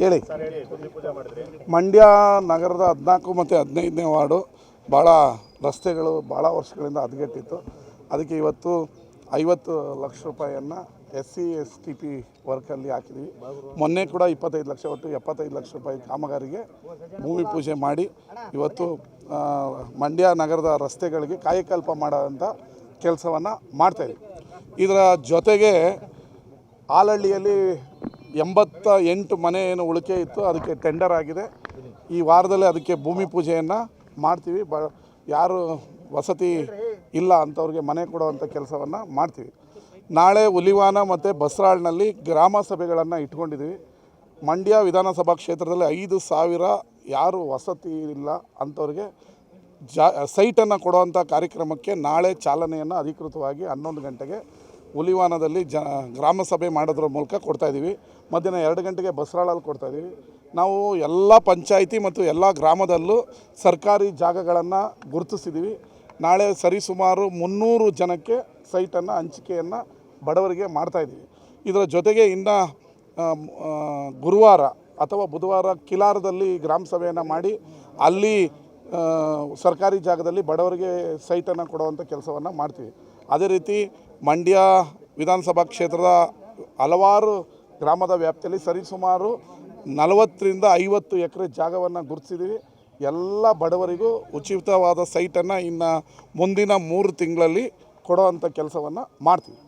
ಹೇಳಿ. ಮಂಡ್ಯ ನಗರದ 14 ಮತ್ತು 15ನೇ ವಾರ್ಡು ಭಾಳ ರಸ್ತೆಗಳು ಭಾಳ ವರ್ಷಗಳಿಂದ ಹದಗೆಟ್ಟಿತ್ತು. ಅದಕ್ಕೆ ಇವತ್ತು 50 ಲಕ್ಷ ರೂಪಾಯಿಯನ್ನು SC/STP ವರ್ಕಲ್ಲಿ ಹಾಕಿದ್ವಿ. ಮೊನ್ನೆ ಕೂಡ 25 ಲಕ್ಷ, ಒಟ್ಟು 75 ಲಕ್ಷ ರೂಪಾಯಿ ಕಾಮಗಾರಿಗೆ ಭೂಮಿ ಪೂಜೆ ಮಾಡಿ ಇವತ್ತು ಮಂಡ್ಯ ನಗರದ ರಸ್ತೆಗಳಿಗೆ ಕಾಯಕಲ್ಪ ಮಾಡೋಂಥ ಕೆಲಸವನ್ನು ಮಾಡ್ತಾಯಿದ್ವಿ. ಇದರ ಜೊತೆಗೆ ಆಲಹಳ್ಳಿಯಲ್ಲಿ 88 ಮನೆ ಏನು ಉಳಿಕೆ ಇತ್ತು, ಅದಕ್ಕೆ ಟೆಂಡರ್ ಆಗಿದೆ. ಈ ವಾರದಲ್ಲೇ ಅದಕ್ಕೆ ಭೂಮಿ ಪೂಜೆಯನ್ನು ಮಾಡ್ತೀವಿ. ಯಾರು ವಸತಿ ಇಲ್ಲ ಅಂಥವ್ರಿಗೆ ಮನೆ ಕೊಡುವಂಥ ಕೆಲಸವನ್ನು ಮಾಡ್ತೀವಿ. ನಾಳೆ ಹುಲಿವಾನ ಮತ್ತು ಬಸರಾಳ್ನಲ್ಲಿ ಗ್ರಾಮ ಸಭೆಗಳನ್ನು ಇಟ್ಕೊಂಡಿದ್ದೀವಿ. ಮಂಡ್ಯ ವಿಧಾನಸಭಾ ಕ್ಷೇತ್ರದಲ್ಲಿ 5,000 ಯಾರು ವಸತಿ ಇಲ್ಲ ಅಂಥವ್ರಿಗೆ ಸೈಟನ್ನು ಕೊಡುವಂಥ ಕಾರ್ಯಕ್ರಮಕ್ಕೆ ನಾಳೆ ಚಾಲನೆಯನ್ನು ಅಧಿಕೃತವಾಗಿ 11 ಗಂಟೆಗೆ ಹುಲಿವಾನದಲ್ಲಿ ಗ್ರಾಮ ಸಭೆ ಮಾಡೋದ್ರ ಮೂಲಕ ಕೊಡ್ತಾಯಿದ್ದೀವಿ. ಮಧ್ಯಾಹ್ನ 2 ಗಂಟೆಗೆ ಬಸರಾಳಲ್ಲಿ ಕೊಡ್ತಾಯಿದ್ದೀವಿ. ನಾವು ಎಲ್ಲ ಪಂಚಾಯಿತಿ ಮತ್ತು ಎಲ್ಲ ಗ್ರಾಮದಲ್ಲೂ ಸರ್ಕಾರಿ ಜಾಗಗಳನ್ನು ಗುರುತಿಸಿದ್ದೀವಿ. ನಾಳೆ ಸರಿಸುಮಾರು 300 ಜನಕ್ಕೆ ಸೈಟನ್ನು ಹಂಚಿಕೆಯನ್ನು ಬಡವರಿಗೆ ಮಾಡ್ತಾಯಿದ್ದೀವಿ. ಇದರ ಜೊತೆಗೆ ಇನ್ನು ಗುರುವಾರ ಅಥವಾ ಬುಧವಾರ ಕಿಲಾರದಲ್ಲಿ ಗ್ರಾಮ ಸಭೆಯನ್ನು ಮಾಡಿ ಅಲ್ಲಿ ಸರ್ಕಾರಿ ಜಾಗದಲ್ಲಿ ಬಡವರಿಗೆ ಸೈಟನ್ನು ಕೊಡುವಂಥ ಕೆಲಸವನ್ನು ಮಾಡ್ತೀವಿ. ಅದೇ ರೀತಿ ಮಂಡ್ಯ ವಿಧಾನಸಭಾ ಕ್ಷೇತ್ರದ ಹಲವಾರು ಗ್ರಾಮದ ವ್ಯಾಪ್ತಿಯಲ್ಲಿ ಸರಿಸುಮಾರು 40ರಿಂದ 50 ಎಕರೆ ಜಾಗವನ್ನು ಗುರುತಿಸಿದ್ದೀವಿ. ಎಲ್ಲ ಬಡವರಿಗೂ ಉಚಿತವಾದ ಸೈಟನ್ನು ಇನ್ನು ಮುಂದಿನ 3 ತಿಂಗಳಲ್ಲಿ ಕೊಡುವಂಥ ಕೆಲಸವನ್ನು ಮಾಡ್ತೀವಿ.